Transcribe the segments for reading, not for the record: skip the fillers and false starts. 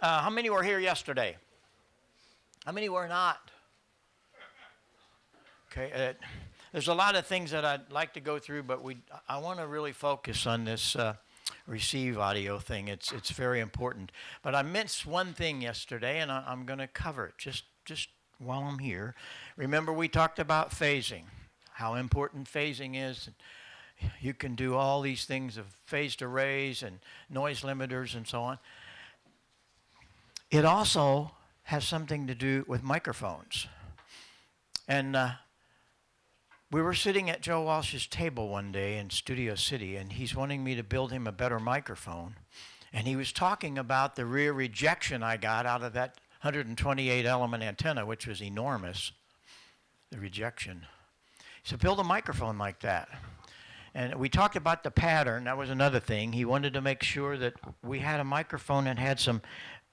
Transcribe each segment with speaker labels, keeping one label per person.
Speaker 1: How many were here yesterday? How many were not? Okay, there's a lot of things that I'd like to go through, but I want to really focus on this receive audio thing. It's very important. But I missed one thing yesterday, and I'm going to cover it just while I'm here. Remember, we talked about phasing, how important phasing is. You can do all these things of phased arrays and noise limiters and so on. It also has something to do with microphones. And we were sitting at Joe Walsh's table one day in Studio City, and he's wanting me to build him a better microphone. And he was talking about the rear rejection I got out of that 128 element antenna, which was enormous, the rejection. He said, build a microphone like that. And we talked about the pattern. That was another thing. He wanted to make sure that we had a microphone that had some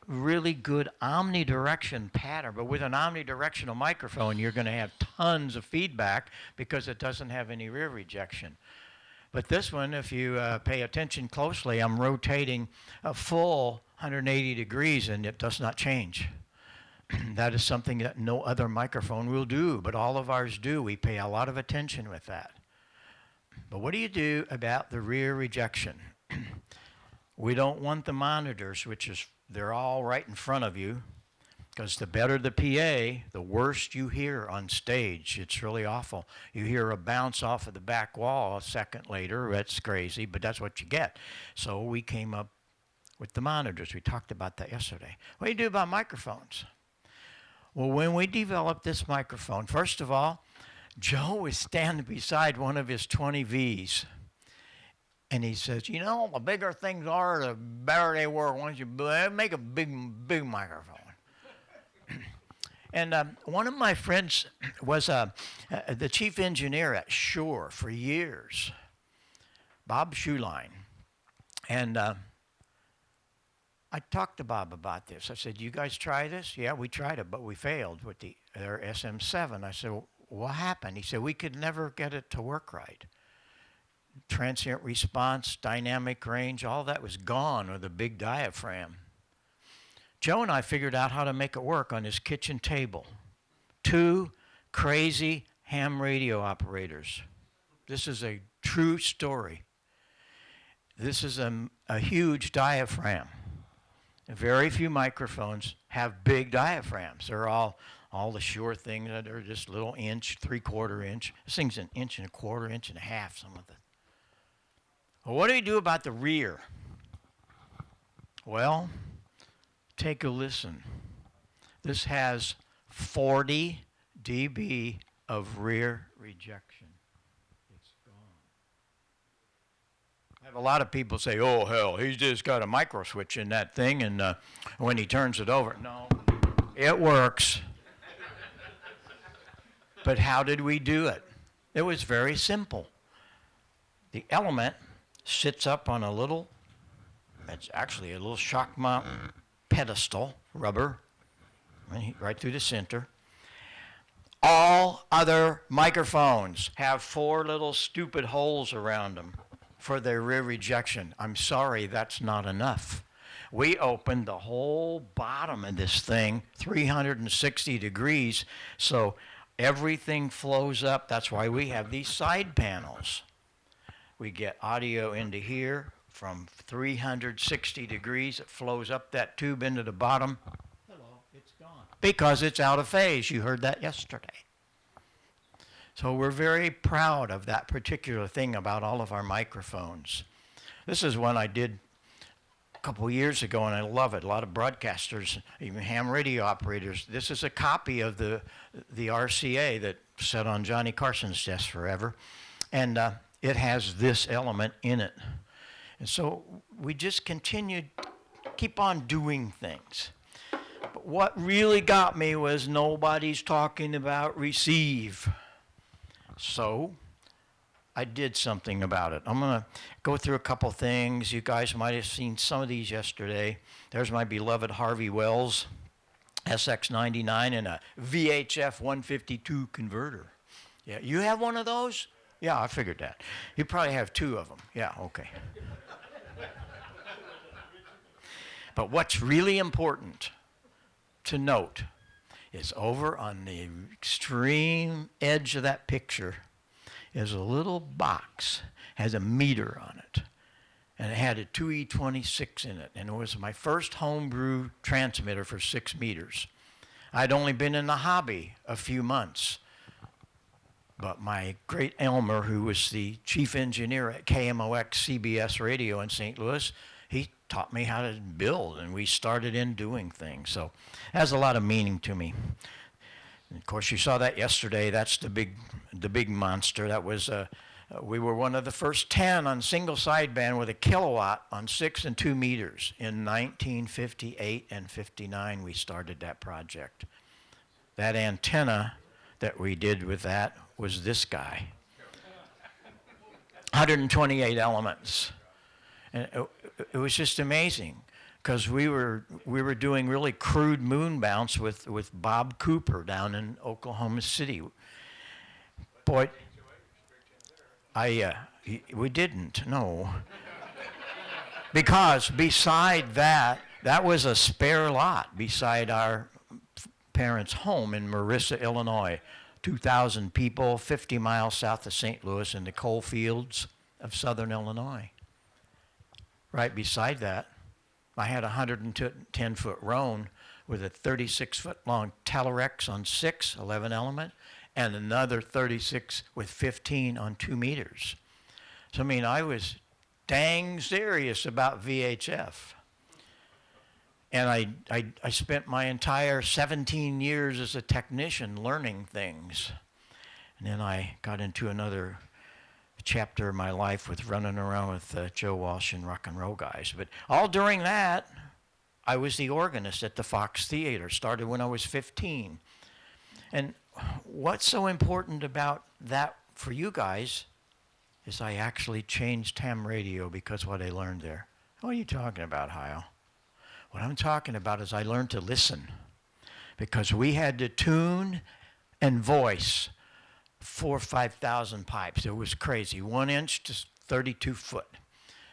Speaker 1: really good omnidirection pattern. But with an omnidirectional microphone, you're going to have tons of feedback because it doesn't have any rear rejection. But this one, if you pay attention closely, I'm rotating a full 180 degrees and it does not change. That is something that no other microphone will do, but all of ours do. We pay a lot of attention with that. But what do you do about the rear rejection? We don't want the monitors, which is, they're all right in front of you, because the better the PA, the worse you hear on stage. It's really awful. You hear a bounce off of the back wall a second later. That's crazy, but that's what you get. So we came up with the monitors. We talked about that yesterday. What do you do about microphones? Well, when we developed this microphone, first of all, Joe was standing beside one of his 20 Vs. And he says, you know, the bigger things are, the better they were once you make a big microphone. And one of my friends was the chief engineer at Shure for years, Bob Schuline. And I talked to Bob about this. I said, you guys try this? Yeah, we tried it, but we failed with their SM7. I said, well, what happened? He said, we could never get it to work right. Transient response, dynamic range, all that was gone with a big diaphragm. Joe and I figured out how to make it work on his kitchen table. 2 crazy ham radio operators. This is a true story. This is a huge diaphragm. Very few microphones have big diaphragms. They're all the Shure things that are just little inch, 3/4 inch. This thing's an 1.25 inch, 1.5 inch, some of it. Well, what do you do about the rear? Well, take a listen. This has 40 dB of rear rejection. It's gone. I have a lot of people say, oh, hell, he's just got a micro switch in that thing, and when he turns it over. No, it works. But how did we do it? It was very simple. The element sits up on it's actually a little shock mount pedestal, rubber, right through the center. All other microphones have 4 little stupid holes around them for their rear rejection. I'm sorry, that's not enough. We opened the whole bottom of this thing 360 degrees, so everything flows up. That's why we have these side panels. We get audio into here from 360 degrees. It flows up that tube into the bottom. Hello, it's gone. Because it's out of phase. You heard that yesterday. So we're very proud of that particular thing about all of our microphones. This is one I did a couple years ago, and I love it. A lot of broadcasters, even ham radio operators. This is a copy of the RCA that sat on Johnny Carson's desk forever. And it has this element in it. And so we just continued, keep on doing things. But what really got me was nobody's talking about receive. So I did something about it. I'm going to go through a couple things. You guys might have seen some of these yesterday. There's my beloved Harvey Wells SX99 and a VHF 152 converter. Yeah, you have one of those? Yeah, I figured that. You probably have 2 of them. Yeah, okay. But what's really important to note is over on the extreme edge of that picture is a little box, has a meter on it. And it had a 2E26 in it. And it was my first homebrew transmitter for 6 meters. I'd only been in the hobby a few months. But my great Elmer, who was the chief engineer at KMOX CBS radio in St. Louis, he taught me how to build, and we started in doing things. So it has a lot of meaning to me. And of course, you saw that yesterday. That's the big monster. That was we were one of the first 10 on single sideband with a kilowatt on 6 and 2 meters. In 1958 and 59, we started that project. That antenna that we did with that was this guy. 128 elements. And it was just amazing because we were doing really crude moon bounce with Bob Cooper down in Oklahoma City. Boy, we didn't, no. Because beside that was a spare lot beside our parents' home in Marissa, Illinois. 2,000 people, 50 miles south of St. Louis in the coal fields of southern Illinois. Right beside that, I had a 110-foot roan with a 36-foot long Telerex on 6, 11 element, and another 36 with 15 on 2 meters. So, I mean, I was dang serious about VHF. And I spent my entire 17 years as a technician learning things. And then I got into another chapter of my life with running around with Joe Walsh and rock and roll guys. But all during that, I was the organist at the Fox Theater. Started when I was 15. And what's so important about that for you guys is I actually changed ham radio because of what I learned there. What are you talking about, Heil? What I'm talking about is I learned to listen because we had to tune and voice 4,000 or 5,000 pipes. It was crazy, 1 inch to 32 foot.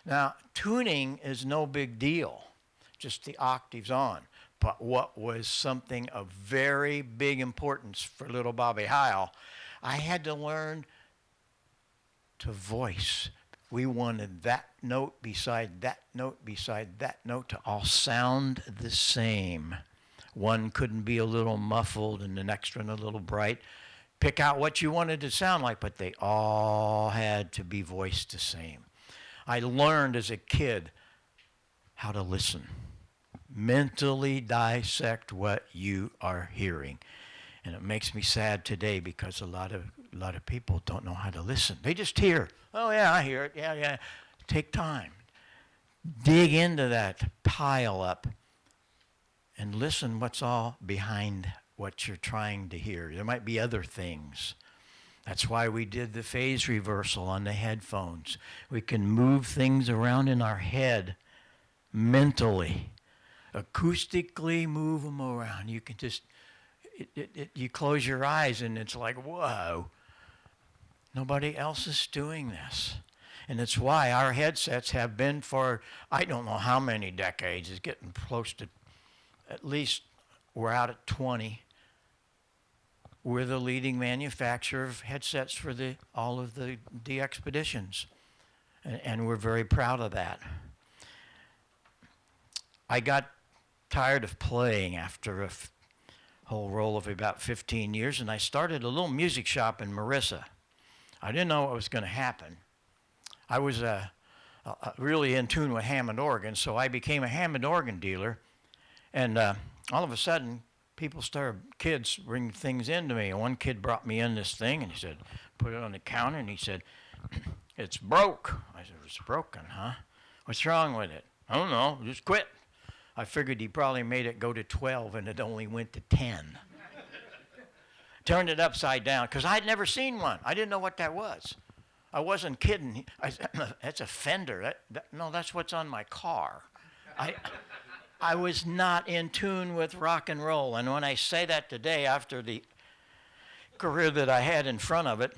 Speaker 1: Now, tuning is no big deal, just the octaves on. But what was something of very big importance for little Bobby Heil, I had to learn to voice. We wanted that note beside that note beside that note to all sound the same. One couldn't be a little muffled and the next one a little bright. Pick out what you wanted to sound like, but they all had to be voiced the same. I learned as a kid how to listen. Mentally dissect what you are hearing. And it makes me sad today because a lot of people don't know how to listen. They just hear. Oh, yeah, I hear it. Yeah. Take time. Dig into that pile up and listen what's all behind what you're trying to hear. There might be other things. That's why we did the phase reversal on the headphones. We can move things around in our head mentally, acoustically move them around. You can just, you close your eyes and it's like, whoa. Nobody else is doing this. And it's why our headsets have been for, I don't know how many decades. It's getting close to, at least we're out at 20. We're the leading manufacturer of headsets for all of the expeditions. And we're very proud of that. I got tired of playing after a whole roll of about 15 years, and I started a little music shop in Marissa. I didn't know what was going to happen. I was really in tune with Hammond organs, so I became a Hammond organ dealer. And all of a sudden, kids bring things into me. And one kid brought me in this thing, and he said, put it on the counter, and he said, it's broke. I said, it's broken, huh? What's wrong with it? I don't know, just quit. I figured he probably made it go to 12, and it only went to 10. Turned it upside down, because I'd never seen one. I didn't know what that was. I wasn't kidding. I said, that's a fender. No, that's what's on my car. I was not in tune with rock and roll. And when I say that today, after the career that I had in front of it,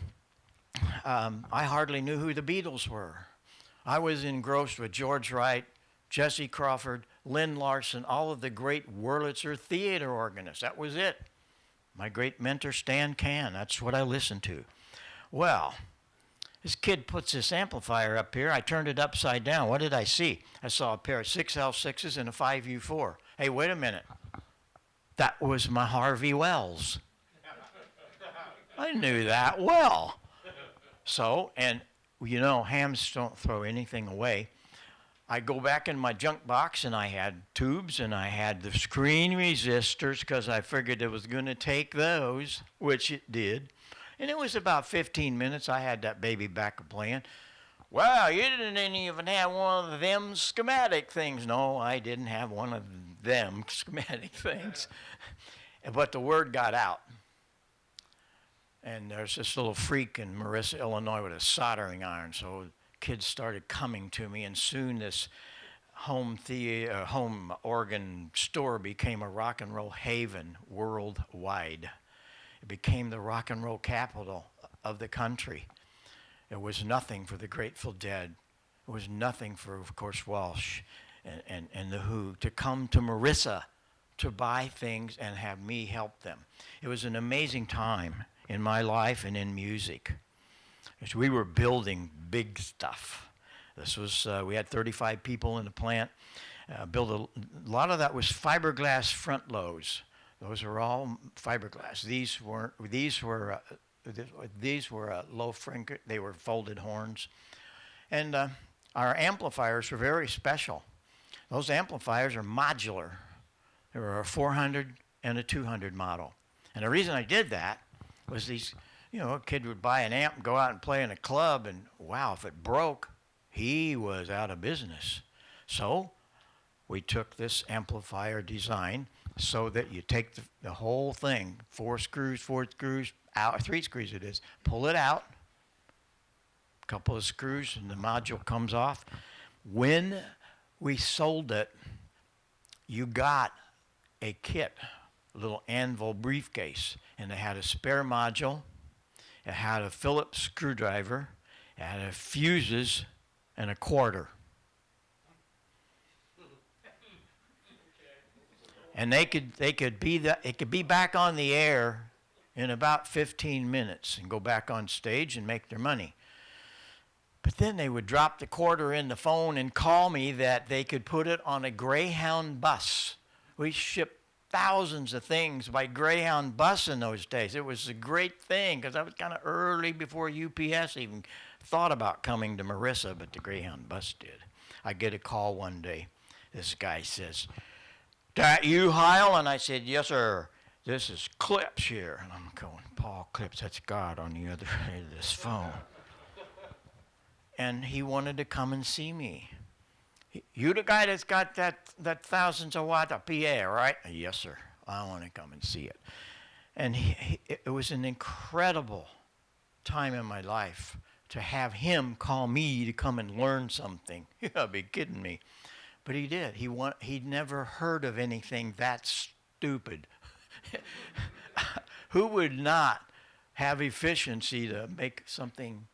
Speaker 1: I hardly knew who the Beatles were. I was engrossed with George Wright, Jesse Crawford, Lynn Larson, all of the great Wurlitzer theater organists. That was it. My great mentor, Stan Can. That's what I listened to. Well, this kid puts this amplifier up here. I turned it upside down. What did I see? I saw a pair of 6L6s and a 5U4. Hey, wait a minute. That was my Harvey Wells. I knew that well. So, and you know, hams don't throw anything away. I go back in my junk box and I had tubes and I had the screen resistors because I figured it was going to take those, which it did. And it was about 15 minutes. I had that baby back playing. Well, you didn't even have one of them schematic things. No, I didn't have one of them schematic things. But the word got out. And there's this little freak in Marissa, Illinois with a soldering iron. So kids started coming to me, and soon this home organ store became a rock and roll haven worldwide. It became the rock and roll capital of the country. It was nothing for the Grateful Dead. It was nothing for, of course, Walsh and the Who to come to Marissa to buy things and have me help them. It was an amazing time in my life and in music. As we were building big stuff. This was, we had 35 people in the plant. Built a lot of that was fiberglass front loads. Those are all fiberglass. These were low frinker. They were folded horns. And our amplifiers were very special. Those amplifiers are modular. There were a 400 and a 200 model. And the reason I did that was these, you know, a kid would buy an amp and go out and play in a club, and wow, if it broke, he was out of business. So we took this amplifier design so that you take the whole thing, 4 screws, out, 3 screws it is, pull it out, a couple of screws, and the module comes off. When we sold it, you got a kit, a little anvil briefcase, and it had a spare module. It had a Phillips screwdriver, it had a fuses, and a quarter. And it could be back on the air in about 15 minutes and go back on stage and make their money. But then they would drop the quarter in the phone and call me that they could put it on a Greyhound bus. We shipped thousands of things by Greyhound bus in those days. It was a great thing because I was kind of early before UPS even thought about coming to Marissa, but the Greyhound bus did. I get a call one day. This guy says, "That you, Heil?" And I said, "Yes, sir. This is Clips here." And I'm going, "Paul Clips, that's God on the other end of this phone." And he wanted to come and see me. "You the guy that's got that thousands of watt of PA, right?" "Yes, sir. I want to come and see it." And it was an incredible time in my life to have him call me to come and learn something. You gotta be kidding me. But he did. He'd never heard of anything that stupid. Who would not have efficiency to make something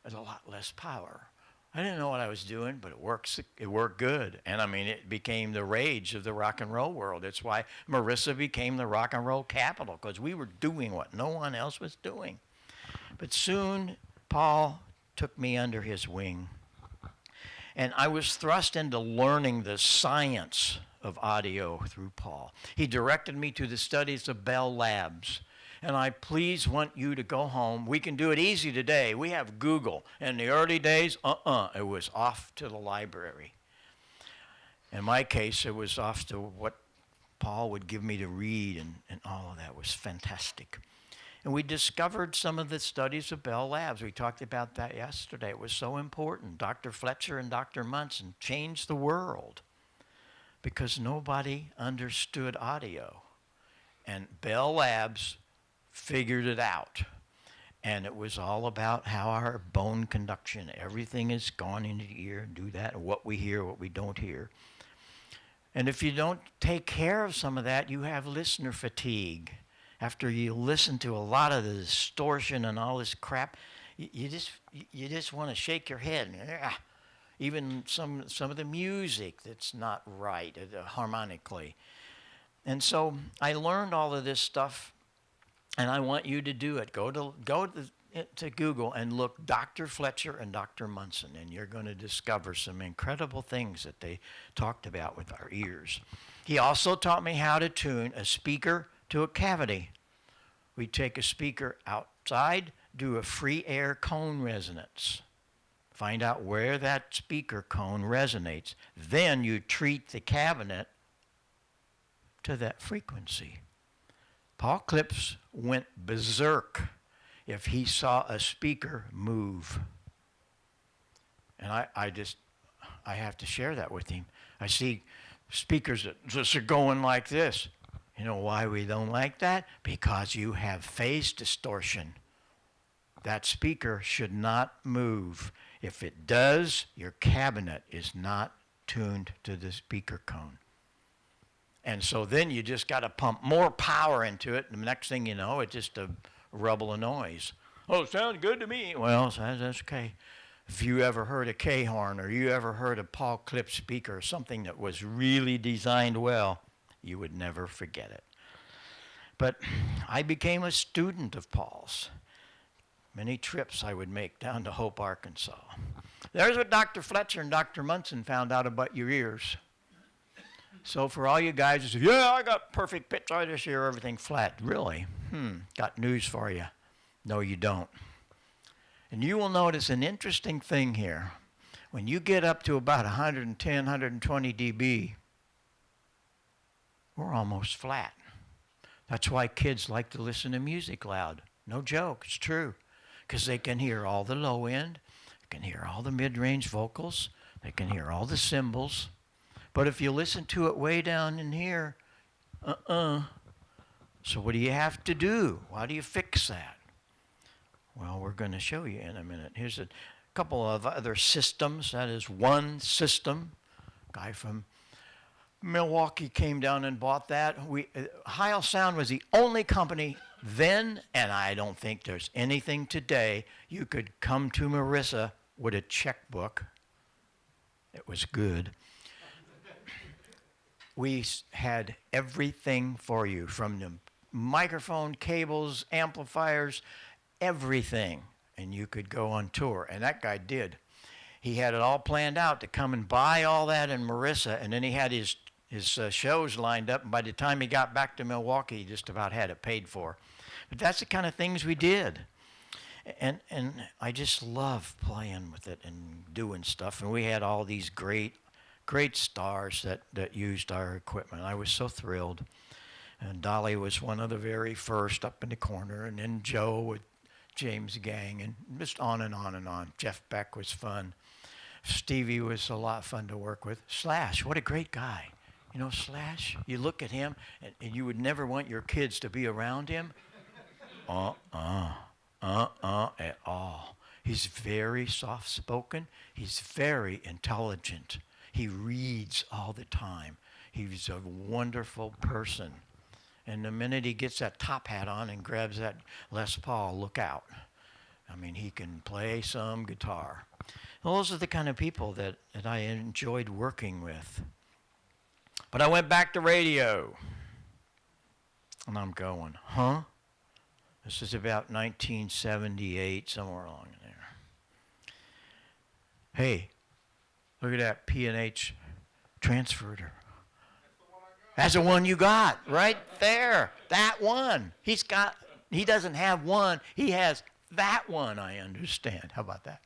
Speaker 1: at a lot less power? I didn't know what I was doing, but it worked good. And I mean, it became the rage of the rock and roll world. That's why Marissa became the rock and roll capital, because we were doing what no one else was doing. But soon, Paul took me under his wing. And I was thrust into learning the science of audio through Paul. He directed me to the studies of Bell Labs. And I please want you to go home. We can do it easy today. We have Google. In the early days, it was off to the library. In my case, it was off to what Paul would give me to read, and all of that was fantastic. And we discovered some of the studies of Bell Labs. We talked about that yesterday. It was so important. Dr. Fletcher and Dr. Munson changed the world because nobody understood audio. And Bell Labs figured it out. And it was all about how our bone conduction, everything is gone into the ear, do that, and what we hear, what we don't hear. And if you don't take care of some of that, you have listener fatigue. After you listen to a lot of the distortion and all this crap, you just want to shake your head. even some of the music that's not right harmonically. And so I learned all of this stuff, and I want you to do it. Go to Google and look Dr. Fletcher and Dr. Munson, and you're going to discover some incredible things that they talked about with our ears. He also taught me how to tune a speaker to a cavity. We take a speaker outside, do a free air cone resonance. Find out where that speaker cone resonates. Then you treat the cabinet to that frequency. Paul Clips went berserk if he saw a speaker move. And I have to share that with him. I see speakers that just are going like this. You know why we don't like that? Because you have phase distortion. That speaker should not move. If it does, your cabinet is not tuned to the speaker cone. And so then you just got to pump more power into it, and the next thing you know, it's just a rubble of noise. Oh, it sounds good to me. Well, that's okay. If you ever heard a K-horn or you ever heard a Paul Clips speaker, something that was really designed well, you would never forget it. But I became a student of Paul's. Many trips I would make down to Hope, Arkansas. There's what Dr. Fletcher and Dr. Munson found out about your ears. So for all you guys who say, yeah, I got perfect pitch, I just hear everything flat. Really? Got news for you. No, you don't. And you will notice an interesting thing here. When you get up to about 110, 120 dB, we're almost flat. That's why kids like to listen to music loud. No joke, it's true. Because they can hear all the low end, they can hear all the mid-range vocals, they can hear all the cymbals. But if you listen to it way down in here, So what do you have to do? How do you fix that? Well, we're going to show you in a minute. Here's a couple of other systems. That is one system. Guy from Milwaukee came down and bought that. Heil Sound was the only company then, and I don't think there's anything today. You could come to Marissa with a checkbook. It was good. We had everything for you, from the microphone, cables, amplifiers, everything. And you could go on tour. And that guy did. He had it all planned out to come and buy all that in Marissa, and then he had his shows lined up, and by the time he got back to Milwaukee, he just about had it paid for. But that's the kind of things we did. And I just love playing with it and doing stuff. And we had all these great stars that used our equipment. I was so thrilled. And Dolly was one of the very first up in the corner, and then Joe with James Gang, and just on and on and on. Jeff Beck was fun. Stevie was a lot of fun to work with. Slash, what a great guy. You know, Slash, you look at him, and you would never want your kids to be around him. At all. He's very soft-spoken. He's very intelligent. He reads all the time. He's a wonderful person. And the minute he gets that top hat on and grabs that Les Paul, look out. I mean, he can play some guitar. Those are the kind of people that I enjoyed working with. But I went back to radio. And I'm going, huh? This is about 1978, somewhere along in there. Hey, look at that P&H transverter. That's the one you got, right there. That one. He doesn't have one. He has that one, I understand. How about that?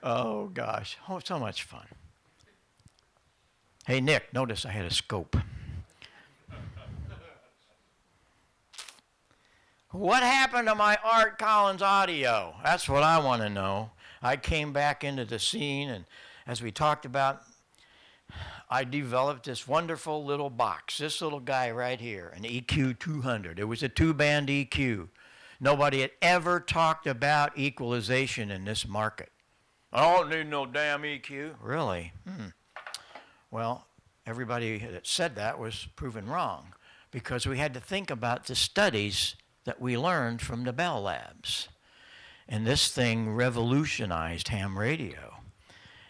Speaker 1: Oh, gosh. Oh, so much fun. Hey, Nick, notice I had a scope. What happened to my Art Collins audio? That's what I want to know. I came back into the scene, and as we talked about, I developed this wonderful little box, this little guy right here, an EQ 200. It was a two-band EQ. Nobody had ever talked about equalization in this market. I don't need no damn EQ. Really? Well, everybody that said that was proven wrong, because we had to think about the studies that we learned from the Bell Labs. And this thing revolutionized ham radio.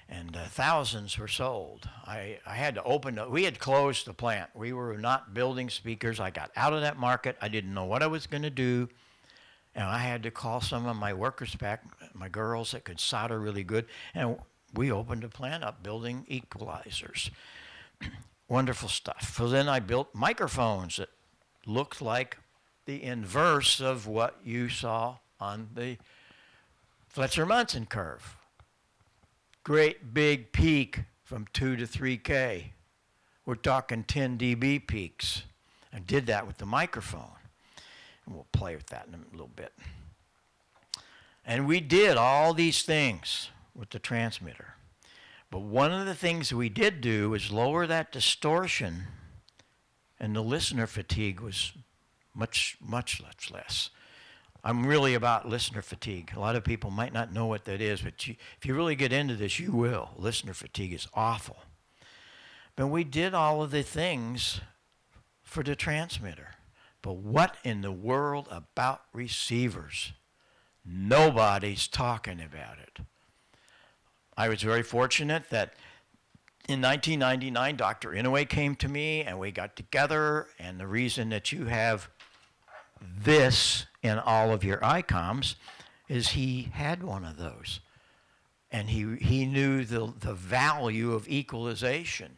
Speaker 1: and thousands were sold. I had to we had closed the plant. We were not building speakers. I got out of that market. I didn't know what I was going to do. And I had to call some of my workers back, my girls that could solder really good. And we opened the plant up building equalizers. Wonderful stuff. So then I built microphones that looked like the inverse of what you saw on the Fletcher-Munson curve. Great big peak from 2 to 3K. We're talking 10 dB peaks. I did that with the microphone. And we'll play with that in a little bit. And we did all these things with the transmitter. But one of the things we did do was lower that distortion, and the listener fatigue was much less. I'm really about listener fatigue. A lot of people might not know what that is, but if you really get into this, you will. Listener fatigue is awful. But we did all of the things for the transmitter. But what in the world about receivers? Nobody's talking about it. I was very fortunate that in 1999, Dr. Inouye came to me and we got together, and the reason that you have this in all of your ICOMs is he had one of those. And he knew the value of equalization.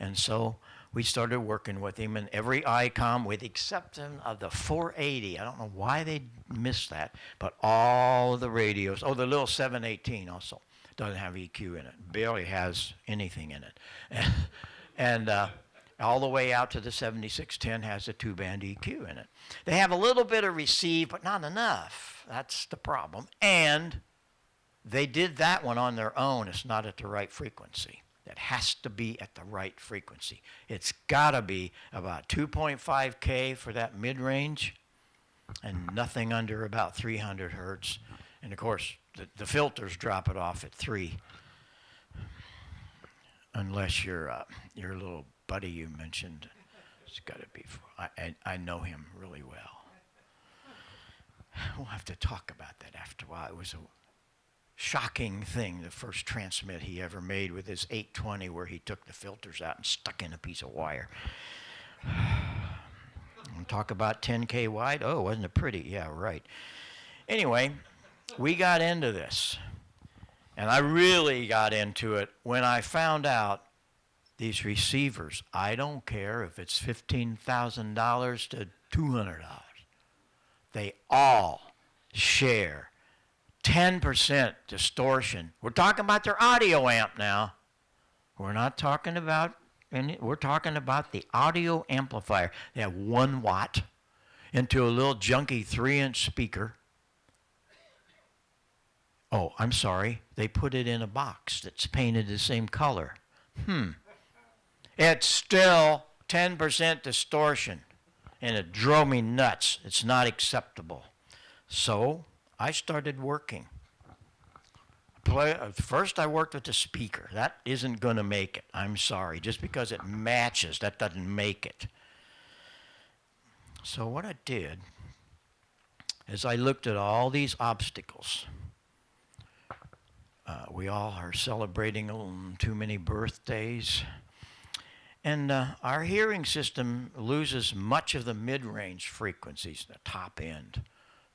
Speaker 1: And so we started working with him in every ICOM with the exception of the 480. I don't know why they missed that, but all the radios, the little 718 also doesn't have EQ in it, barely has anything in it. And all the way out to the 7610 has a 2-band EQ in it. They have a little bit of receive, but not enough. That's the problem. And they did that one on their own. It's not at the right frequency. It has to be at the right frequency. It's got to be about 2.5K for that mid-range and nothing under about 300 hertz. And of course, the filters drop it off at 3, unless your little buddy you mentioned. It's got to be. I know him really well. We'll have to talk about that after a while. It was a shocking thing, the first transmit he ever made with his 820, where he took the filters out and stuck in a piece of wire. We'll talk about 10K wide. Oh, wasn't it pretty? Yeah, right. Anyway, we got into this, and I really got into it when I found out these receivers, I don't care if it's $15,000 to $200. They all share 10% distortion. We're talking about their audio amp now. We're not talking about we're talking about the audio amplifier. They have 1 watt into a little junky 3-inch speaker. Oh, I'm sorry. They put it in a box that's painted the same color. It's still 10% distortion, and it drove me nuts. It's not acceptable. So I started working. First, I worked with the speaker. That isn't going to make it. I'm sorry. Just because it matches, that doesn't make it. So what I did is I looked at all these obstacles. We all are celebrating too many birthdays. And our hearing system loses much of the mid-range frequencies, the top end.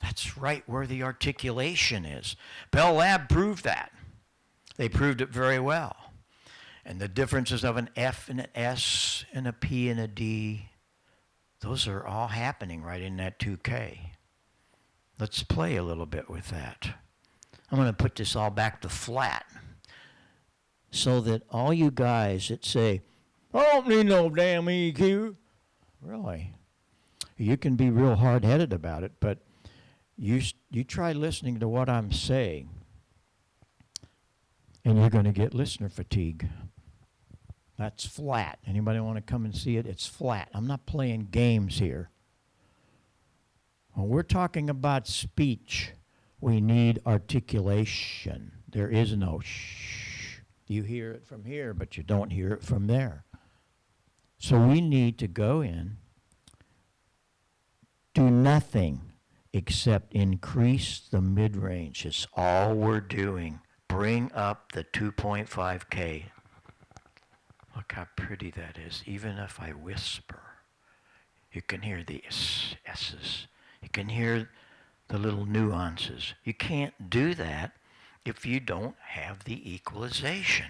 Speaker 1: That's right where the articulation is. Bell Lab proved that. They proved it very well. And the differences of an F and an S and a P and a D, those are all happening right in that 2K. Let's play a little bit with that. I'm going to put this all back to flat so that all you guys that say, I don't need no damn EQ. Really? You can be real hard-headed about it, but you try listening to what I'm saying, and you're going to get listener fatigue. That's flat. Anybody want to come and see it? It's flat. I'm not playing games here. When we're talking about speech, we need articulation. There is no shh. You hear it from here, but you don't hear it from there. So we need to go in, do nothing except increase the mid-range. It's all we're doing. bring up the 2.5K. Look how pretty that is. Even if I whisper, you can hear the S's. You can hear the little nuances. You can't do that if you don't have the equalization.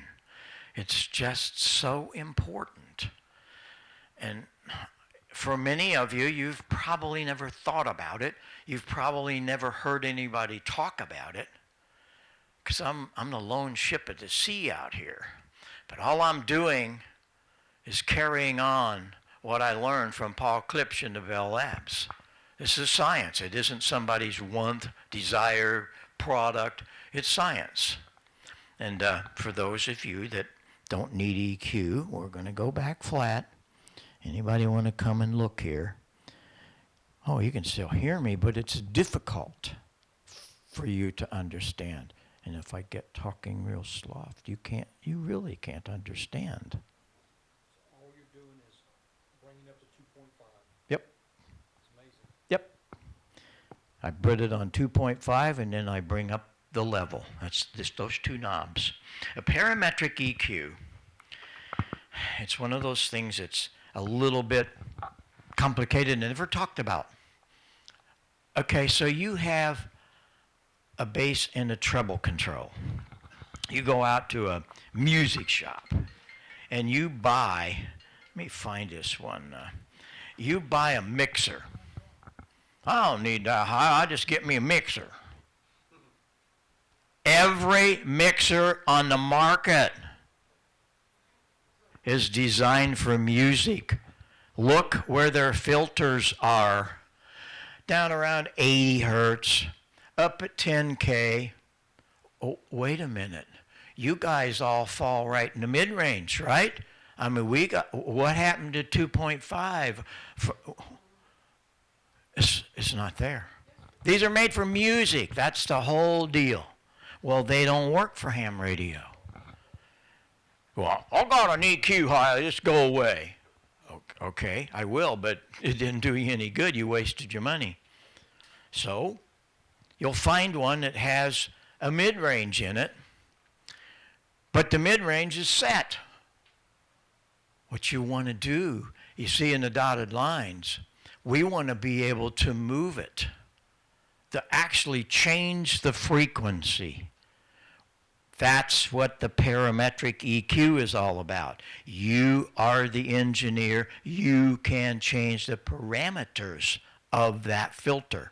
Speaker 1: It's just so important. And for many of you, you've probably never thought about it. You've probably never heard anybody talk about it. Because I'm the lone ship at the sea out here. But all I'm doing is carrying on what I learned from Paul Klipsch in the Bell Labs. This is science. It isn't somebody's want, desire, product. It's science. And for those of you that don't need EQ, we're going to go back flat. Anybody want to come and look here? Oh, you can still hear me, but it's difficult for you to understand. And if I get talking real soft, you really can't understand.
Speaker 2: So all you're doing is bringing up to 2.5.
Speaker 1: Yep.
Speaker 2: It's amazing.
Speaker 1: Yep. I put it on 2.5 and then I bring up the level. That's those two knobs. A parametric EQ, it's one of those things that's a little bit complicated and never talked about. Okay, so you have a bass and a treble control. You go out to a music shop and you buy, let me find this one. You buy a mixer. I don't need that high, I just get me a mixer. Every mixer on the market is designed for music. Look where their filters are. Down around 80 hertz, up at 10K. Oh, wait a minute. You guys all fall right in the mid-range, right? I mean, what happened to 2.5? It's not there. These are made for music. That's the whole deal. Well, they don't work for ham radio. Well, I got an EQ high, just go away. Okay, I will, but it didn't do you any good. You wasted your money. So, you'll find one that has a mid-range in it, but the mid-range is set. What you want to do, you see in the dotted lines, we want to be able to move it, to actually change the frequency. That's what the parametric EQ is all about. You are the engineer. You can change the parameters of that filter.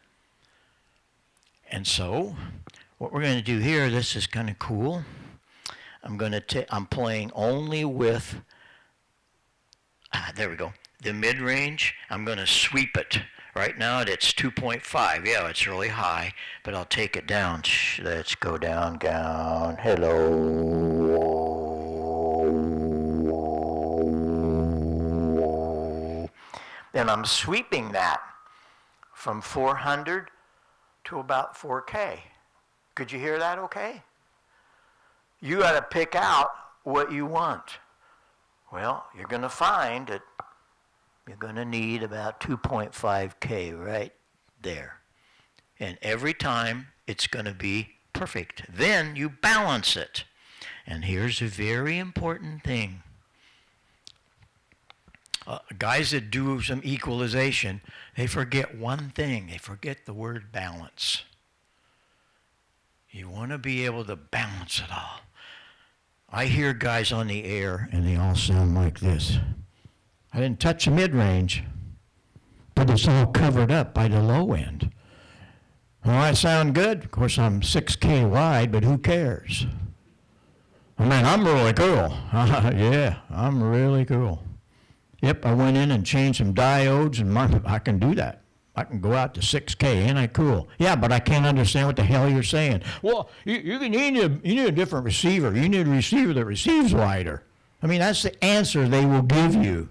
Speaker 1: And so, what we're going to do here, this is kind of cool. I'm playing only with, there we go, the mid-range. I'm going to sweep it. Right now it's 2.5. Yeah, it's really high, but I'll take it down. Let's go down. Hello. Then I'm sweeping that from 400 to about 4K. Could you hear that okay? You got to pick out what you want. Well, you're going to find that you're going to need about 2.5K right there. And every time it's going to be perfect. Then you balance it. And here's a very important thing. Guys that do some equalization, they forget one thing. They forget the word balance. You want to be able to balance it all. I hear guys on the air and they all sound like this. I didn't touch the mid-range, but it's all covered up by the low end. Well, I sound good. Of course, I'm 6K wide, but who cares? I mean, I'm really cool. Yeah, I'm really cool. Yep, I went in and changed some diodes, and I can do that. I can go out to 6K, ain't I cool? Yeah, but I can't understand what the hell you're saying. Well, you need a different receiver. You need a receiver that receives wider. I mean, that's the answer they will give you.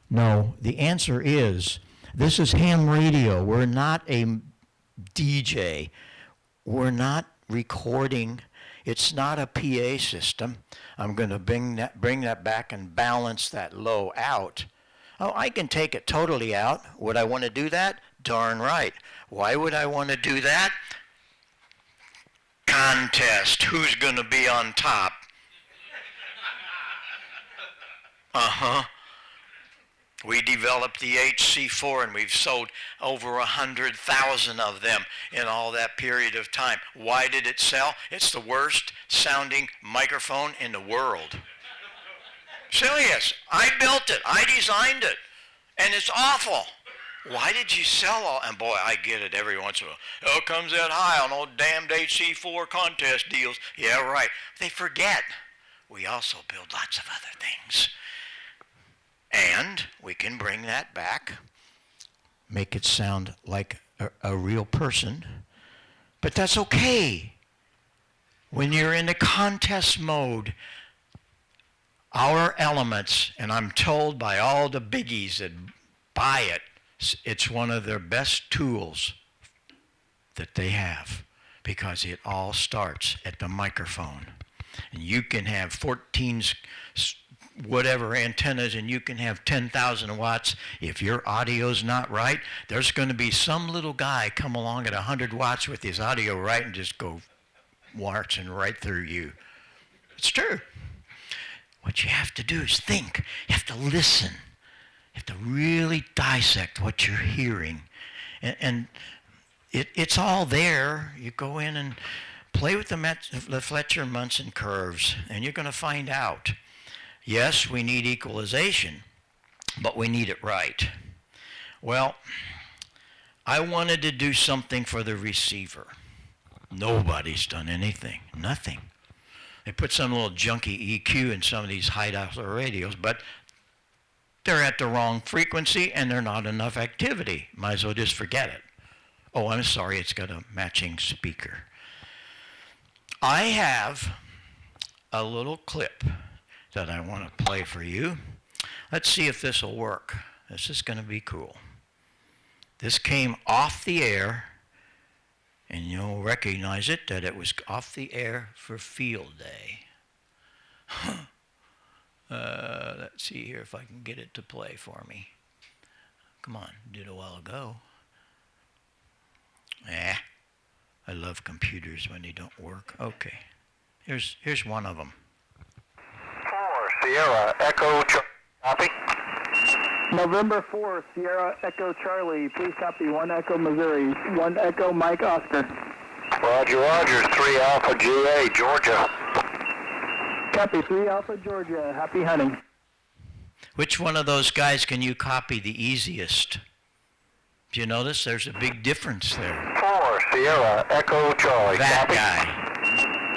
Speaker 1: No, the answer is, this is ham radio. We're not a DJ. We're not recording. It's not a PA system. I'm going to bring that back and balance that low out. Oh, I can take it totally out. Would I want to do that? Darn right. Why would I want to do that? contest. Who's going to be on top? Uh-huh. We developed the HC4 and we've sold over 100,000 of them in all that period of time. Why did it sell? It's the worst sounding microphone in the world. Serious. I built it. I designed it. And it's awful. Why did you sell all? And boy, I get it every once in a while. Oh, comes that Heil on old damned HC4 contest deals. Yeah, right. They forget. We also build lots of other things. And we can bring that back, make it sound like a real person. But that's okay. When you're in the contest mode, our elements, and I'm told by all the biggies that buy it, it's one of their best tools that they have, because it all starts at the microphone. And you can have 14 whatever antennas, and you can have 10,000 watts. If your audio's not right, there's going to be some little guy come along at 100 watts with his audio right and just go marching right through you. It's true. What you have to do is think. You have to listen. You have to really dissect what you're hearing. And it's all there. You go in and play with the Fletcher-Munson curves, and you're going to find out. Yes, we need equalization, but we need it right. Well, I wanted to do something for the receiver. Nobody's done anything. Nothing. They put some little junky EQ in some of these high-def radios, but they're at the wrong frequency and they're not enough activity. Might as well just forget it. Oh, I'm sorry, it's got a matching speaker. I have a little clip that I want to play for you. Let's see if this will work. This is going to be cool. This came off the air, and you'll recognize it, that it was off the air for field day. Let's see here if I can get it to play for me. Come on, did a while ago. I love computers when they don't work. Okay, here's one of them.
Speaker 3: Sierra Echo copy.
Speaker 4: November 4, Sierra Echo Charlie, please copy 1 Echo Missouri, 1 Echo Mike Oscar.
Speaker 3: Roger, Roger, 3 Alpha GA, Georgia.
Speaker 4: Copy 3 Alpha Georgia, happy hunting.
Speaker 1: Which one of those guys can you copy the easiest? Do you notice there's a big difference there?
Speaker 3: 4 Sierra Echo Charlie,
Speaker 1: That
Speaker 3: copy.
Speaker 1: guy.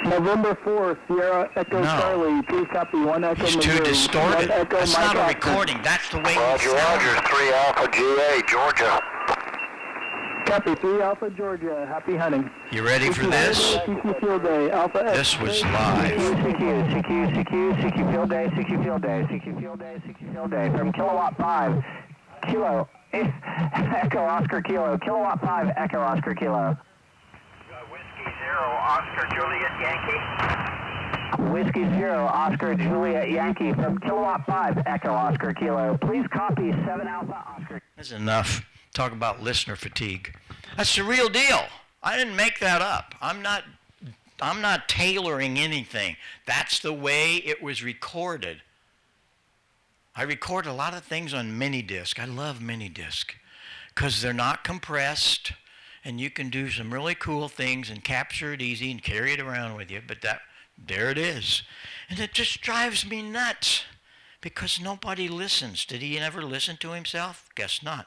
Speaker 4: November 4, Sierra Echo
Speaker 1: No.
Speaker 4: Charlie, please copy 1 Echo
Speaker 1: He's
Speaker 4: Missouri,
Speaker 1: too distorted.
Speaker 4: 1 Echo
Speaker 1: That's
Speaker 4: Mike
Speaker 1: not a
Speaker 4: Oscar.
Speaker 1: recording. That's the way he
Speaker 3: Roger,
Speaker 1: sounds.
Speaker 3: Roger, 3 Alpha GA, Georgia.
Speaker 4: Copy 3 Alpha Georgia, happy hunting.
Speaker 1: You ready for this?
Speaker 4: CQ Field Day, Alpha X.
Speaker 1: This was live.
Speaker 4: CQ Field Day, CQ Field Day, CQ Field Day, CQ Field Day, from Kilowatt 5, Kilo, Echo Oscar Kilo, Kilowatt 5, Echo Oscar Kilo.
Speaker 3: Whiskey 0, Oscar Juliet Yankee.
Speaker 4: Whiskey 0, Oscar Juliet Yankee, from Kilowatt 5, Echo Oscar Kilo. Please copy 7 Alpha Oscar.
Speaker 1: That's enough. Talk about listener fatigue. That's the real deal. I didn't make that up. I'm not tailoring anything. That's the way it was recorded. I record a lot of things on mini disc. I love mini disc because they're not compressed, and you can do some really cool things and capture it easy and carry it around with you. But there it is. And it just drives me nuts because nobody listens. Did he ever listen to himself? Guess not.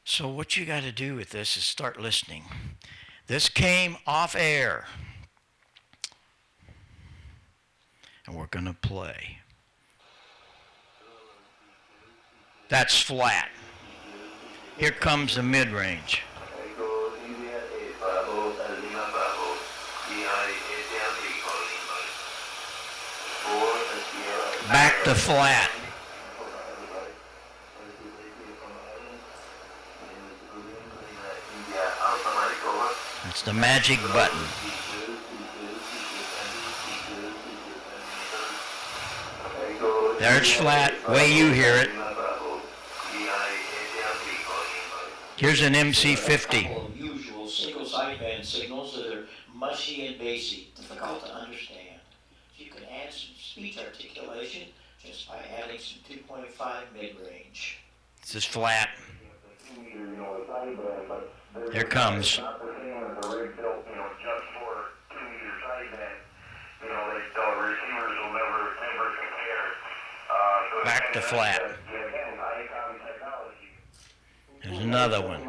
Speaker 1: So what you got to do with this is start listening. This came off air. And we're going to play. That's flat. Here comes the mid-range. Back to flat. That's the magic button. There it's flat, way you hear it. Here's an MC50.
Speaker 5: Usual single sideband signals that are
Speaker 1: mushy and basic, difficult to understand. You can add some speech articulation just by adding some 2.5 mid-range. This is flat. Here comes. Back to flat. There's another one.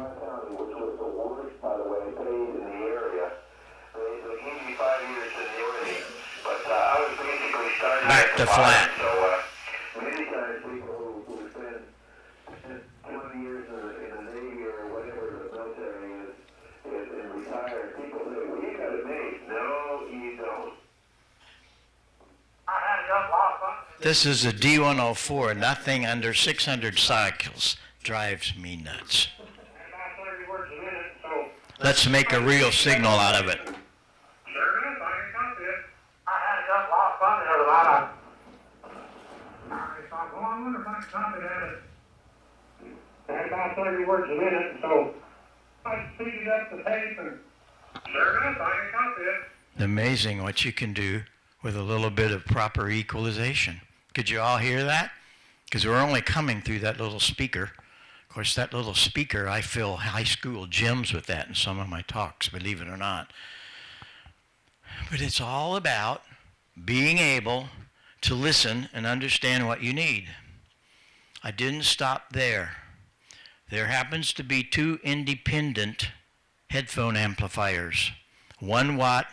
Speaker 1: Back to flat.
Speaker 3: Many times people who spend 20 years in the Navy or whatever the military is and retire, people say, well, you got it made. No, you don't.
Speaker 1: This is a D104. Nothing under 600 cycles drives me nuts. Let's make a real signal out of it.
Speaker 3: Had about 30 words a minute, so I speeded up the tape and sure enough, I can copy it.
Speaker 1: Amazing what you can do with a little bit of proper equalization. Could you all hear that? Because we're only coming through that little speaker. Of course, that little speaker, I fill high school gyms with that in some of my talks, believe it or not. But it's all about being able to listen and understand what you need. I didn't stop there. There happens to be two independent headphone amplifiers. 1 watt,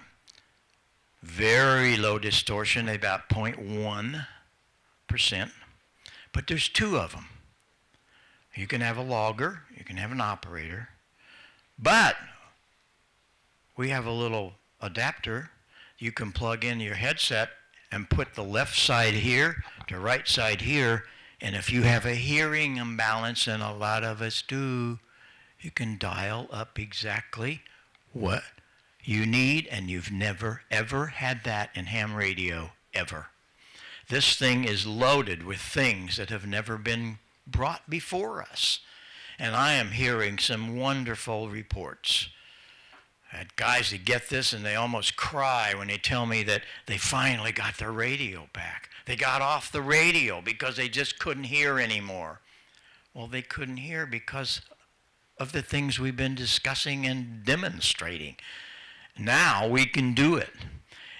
Speaker 1: very low distortion, about 0.1%. But there's two of them. You can have a logger, you can have an operator. But we have a little adapter. You can plug in your headset and put the left side here, the right side here, and if you have a hearing imbalance, and a lot of us do, you can dial up exactly what you need, and you've never, ever had that in ham radio, ever. This thing is loaded with things that have never been brought before us. And I am hearing some wonderful reports. I had guys that get this and they almost cry when they tell me that they finally got their radio back. They got off the radio because they just couldn't hear anymore. Well, they couldn't hear because of the things we've been discussing and demonstrating. Now we can do it.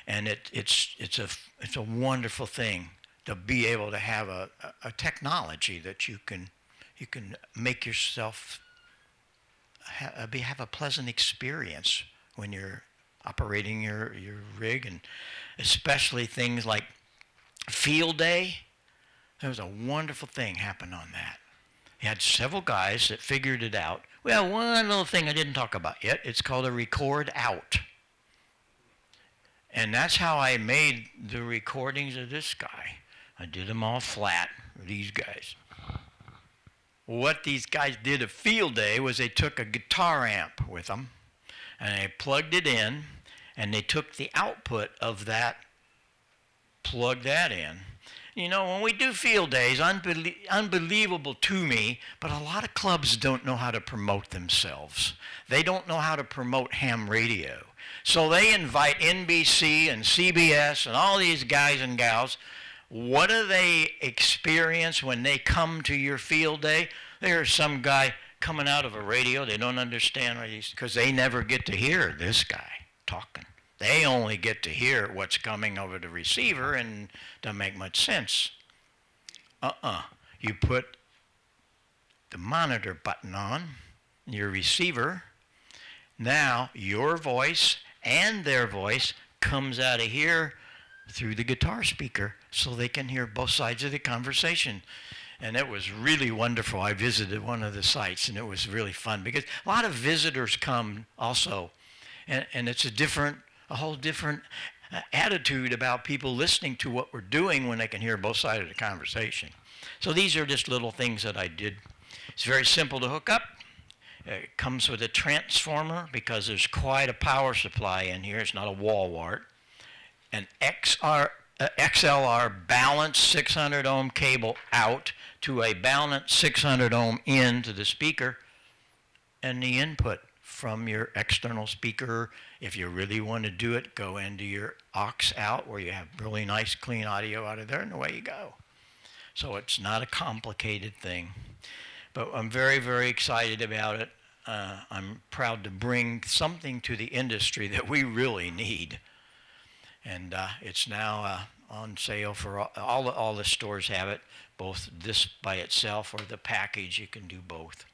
Speaker 1: And it's a wonderful thing to be able to have a technology that you can make yourself have a pleasant experience when you're operating your rig, and especially things like field day. There was a wonderful thing happened on that. You had several guys that figured it out. Well, one little thing I didn't talk about yet, it's called a record out. And that's how I made the recordings of this guy. I did them all flat, these guys. What these guys did at field day was they took a guitar amp with them, and they plugged it in, and they took the output of that, plugged that in. You know, when we do field days, unbelievable to me, but a lot of clubs don't know how to promote themselves. They don't know how to promote ham radio. So they invite NBC and CBS and all these guys and gals. What do they experience when they come to your field day? There's some guy coming out of a radio. They don't understand what he's, because they never get to hear this guy talking. They only get to hear what's coming over the receiver, and doesn't make much sense. You put the monitor button on your receiver. Now your voice and their voice comes out of here through the guitar speaker, so they can hear both sides of the conversation. And it was really wonderful. I visited one of the sites, and it was really fun because a lot of visitors come also, and it's a whole different attitude about people listening to what we're doing when they can hear both sides of the conversation. So these are just little things that I did. It's very simple to hook up. It comes with a transformer because there's quite a power supply in here. It's not a wall wart. An XLR balanced 600 ohm cable out to a balanced 600 ohm in to the speaker, and the input from your external speaker. If you really want to do it, go into your aux out where you have really nice clean audio out of there, and away you go. So it's not a complicated thing. But I'm very, very excited about it. I'm proud to bring something to the industry that we really need. And it's now on sale for all the stores have it, both this by itself or the package. You can do both.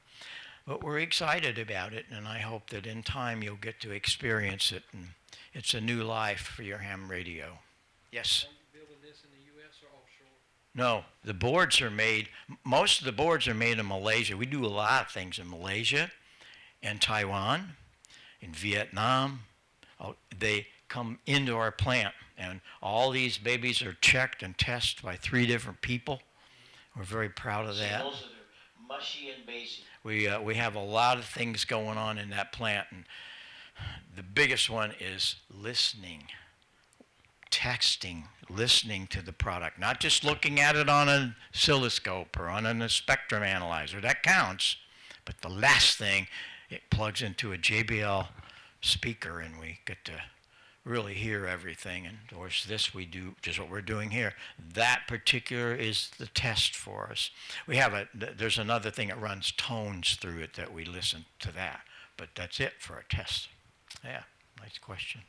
Speaker 1: But we're excited about it, and I hope that in time you'll get to experience it. And it's a new life for your ham radio. Yes?
Speaker 2: Are you building this in the U.S. or offshore?
Speaker 1: No, the boards are made, most of the boards are made in Malaysia. We do a lot of things in Malaysia and Taiwan, in Vietnam. They come into our plant, and all these babies are checked and tested by 3 different people. We're very proud of that.
Speaker 5: Those are mushy and basic.
Speaker 1: We have a lot of things going on in that plant, and the biggest one is listening, texting, listening to the product, not just looking at it on an oscilloscope or on a spectrum analyzer. That counts, but the last thing, it plugs into a JBL speaker, and we get to really hear everything. And of course, this we do just what we're doing here. That particular is the test for us. We have there's another thing that runs tones through it that we listen to that, but that's it for a test. Yeah, nice question.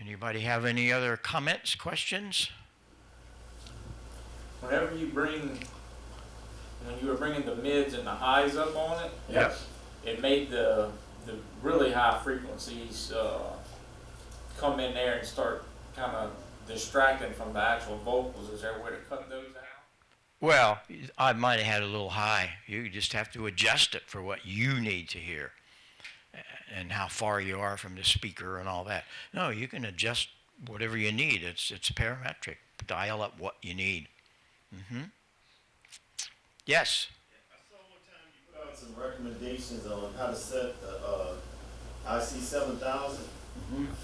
Speaker 1: Anybody have any other comments, questions?
Speaker 6: Whenever you when you were bringing the mids and the highs up on it,
Speaker 1: Yep.
Speaker 6: it made the really high frequencies come in there and start kind of distracting from the actual vocals. Is there a way to cut those out?
Speaker 1: Well, I might have had a little high. You just have to adjust it for what you need to hear and how far you are from the speaker and all that. No, you can adjust whatever you need. It's parametric. Dial up what you need. Yes?
Speaker 7: I saw one time you put out some recommendations on how to set the IC7000.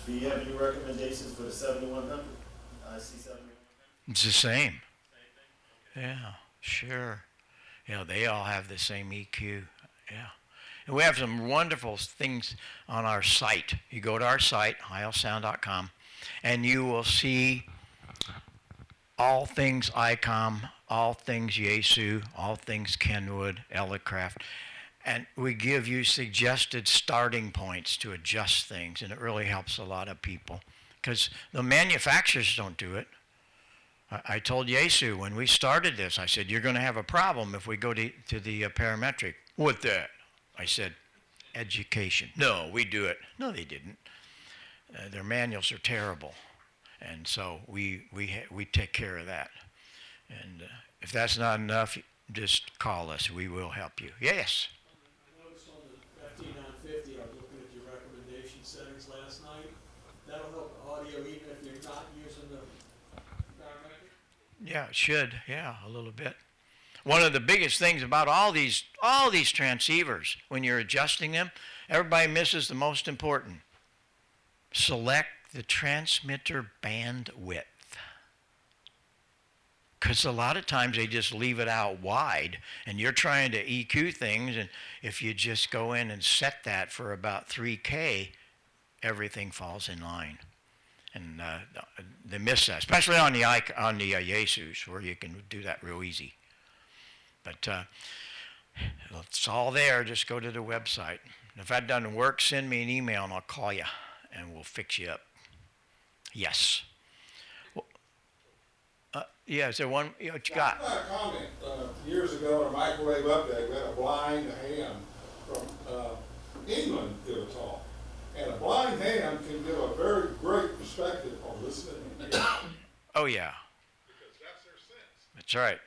Speaker 7: Do you have any recommendations for the 7100? IC7100?
Speaker 1: It's the same. Yeah, sure. Yeah, they all have the same EQ. Yeah. And we have some wonderful things on our site. You go to our site, heilsound.com, and you will see all things ICOM, all things Yaesu, all things Kenwood, Elecraft. And we give you suggested starting points to adjust things, and it really helps a lot of people because the manufacturers don't do it. I told Yaesu when we started this, I said, you're going to have a problem if we go to the parametric. What that? I said, education. No, we do it. No, they didn't. Their manuals are terrible. And so we take care of that. And if that's not enough, just call us. We will help you. Yes?
Speaker 8: I noticed on the FT950, I was looking at your recommendation settings last night. That'll help the audio even if you're not using the parametric?
Speaker 1: Yeah, it should. Yeah, a little bit. One of the biggest things about all these transceivers, when you're adjusting them, everybody misses the most important. Select the transmitter bandwidth. Because a lot of times they just leave it out wide, and you're trying to EQ things, and if you just go in and set that for about 3K, everything falls in line. And they miss that, especially on the Yaesus, where you can do that real easy. But it's all there. Just go to the website. If that doesn't work, send me an email, and I'll call you, and we'll fix you up. Yes. Yeah, is there one? What you got?
Speaker 9: I had a comment years ago in a microwave update. We had a blind ham from England give a talk. And a blind ham can give a very great perspective on listening.
Speaker 1: Oh, yeah.
Speaker 9: Because that's their sense.
Speaker 1: That's right.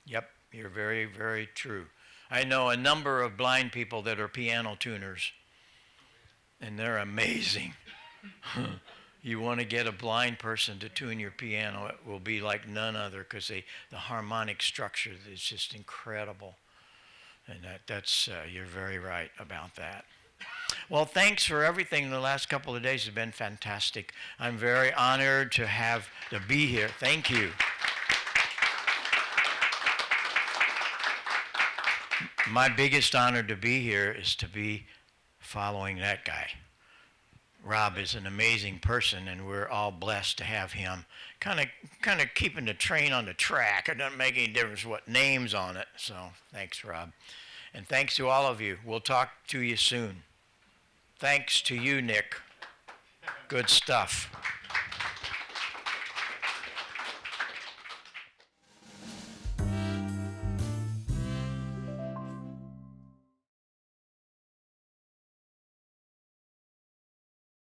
Speaker 1: Yep, you're very, very true. I know a number of blind people that are piano tuners, and they're amazing. You want to get a blind person to tune your piano, it will be like none other because the harmonic structure is just incredible. And that's you're very right about that. Well, thanks for everything. The last couple of days have been fantastic. I'm very honored to be here. Thank you. My biggest honor to be here is to be following that guy. Rob is an amazing person, and we're all blessed to have him kind of keeping the train on the track. It doesn't make any difference what name's on it. So thanks, Rob. And thanks to all of you. We'll talk to you soon. Thanks to you, Nick. Good stuff.